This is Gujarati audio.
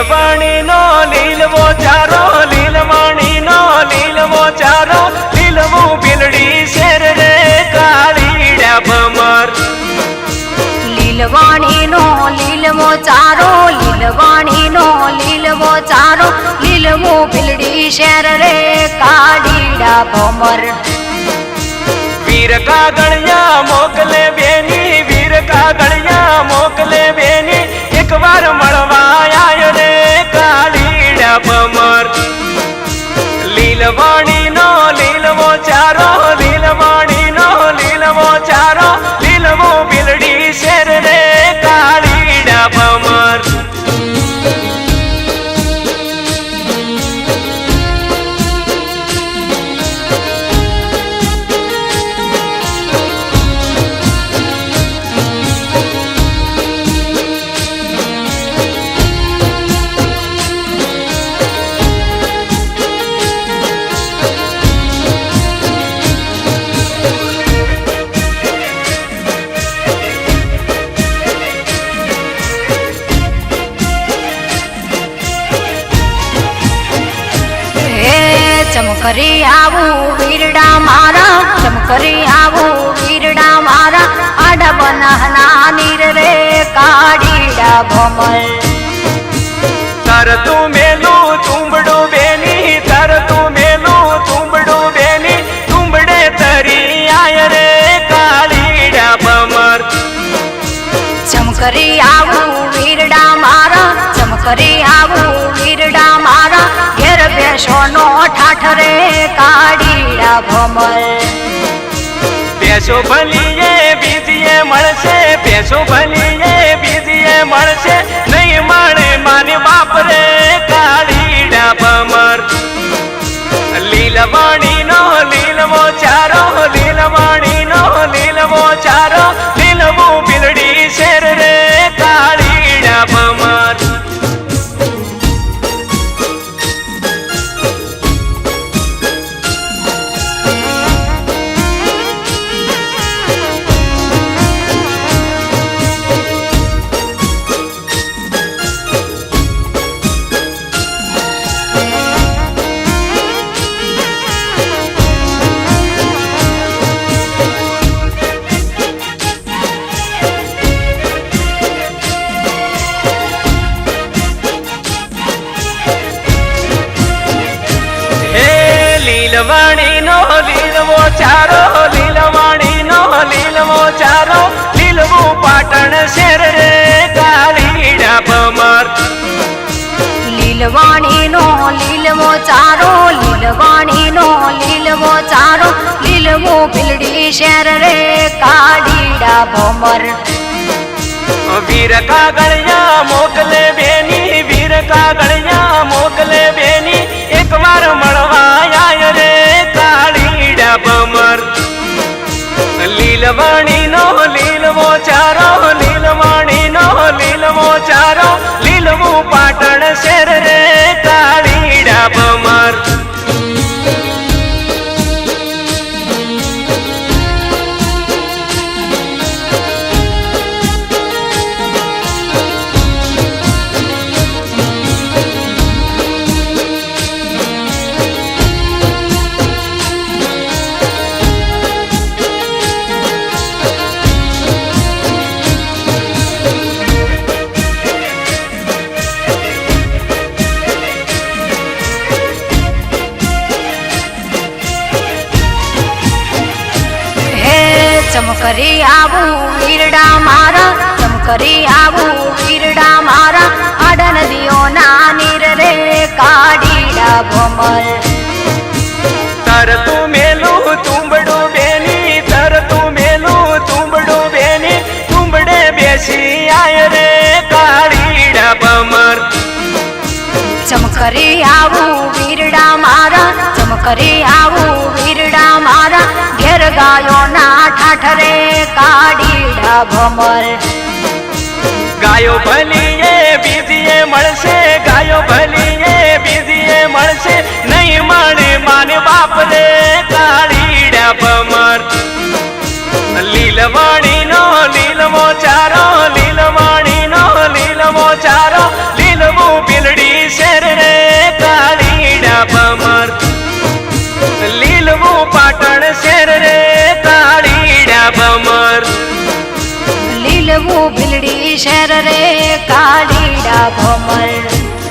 લીલવાણી નો લીલવો ચારો, લીલવાણી નો લીલવો ચારો, લીલવું બિલડી શેર રે કાળીડા ભમર. લીલવાણી નો લીલવો ચારો, લીલવાણી નો લીલવો ચારો, લીલવું બિલડી શેર રે કાળીડા ભમર. વીર કાગળિયા મોકલે બેની, વીર કાગળિયા મોકલે બેની, એકવાર મળવા આય રે કાળીડા ભમર. લીલવાણી નો લીલવો ચારો, લીલવાણી નો લીલવો ચારો, લીલવું બિલડી શેર રે કાળીડા ભમર. ચમકરી આવું વીરડા મારા, ચમકરી આવું વીરડા મારા, આડા બનાના નીર રે કાળીડા ભમર. તરતું મેલું તુંબડું બેની, તરતું મેલું તુંબડું બેની, તુંબડે તરી આય રે કાળીડા ભમર. ચમકરી આવું વીરડા મારા, ચમકરી આવું વીરડા મારા, ઘેર બેસો નો ઠાઠ રે કાળીડા ભમર. બેસો ભલીએ બીજીએ મળશે, બેસો ભલીએ બીજીએ મળશે, નહીં મળે માને બાપ રે કાળીડા ભમર. લીલવાણી નો લીલવો ચારો, લીલવાણી નો લીલવો ચારો, લીલવું બિલડી શેર રે કાળીડા ભમર. લીલવાણી નો લીલવો ચારો, લીલવાણી નો લીલવો ચારો, લીલવું પાટણ શેર રે કાળીડા ભમર. લીલવાણી નો લીલવો ચારો, લીલવાણી નો લીલવો ચારો, લીલવું બિલડી શેર રે કાળીડા ભમર. વીર કાગળિયા મોકલે બેની, વીર કાગળિયા મોકલે બેની, એકવાર મળવા આય રે કાળીડા ભમર. લીલવાણી નો લીલવો ચારો, લીલવાણી નો લીલવો ચારો, લીલવું પાટણ શેર રે કાળીડા ભમર. ચમકરી આવું વીરડા મારા, ચમકરી આવું વીરડા મારા, આડા નદીઓના નીર રે કાળીડા ભમર. તરતું મેલું તુંબડું બેની, તરતું મેલું તુંબડું બેની, તુંબડે બેસી આય રે કાળીડા ભમર. ચમકરી આવું વીરડા મારા, ચમકરી આવું વીરડા મારા, ઘેર ગાયો ના ઠાઠ રે કાળીડા ભમર. ગાયો ભલીએ બીજીએ મળશે, ગાયો ભલીએ બીજીએ મળશે, નહીં મળે માને બાપ રે કાળીડા ભમર. લીલવાણી નો લીલવો ચારો, લીલવાણી નો લીલવો ચારો, લીલવું બિલડી શેર રે કાળીડા ભમર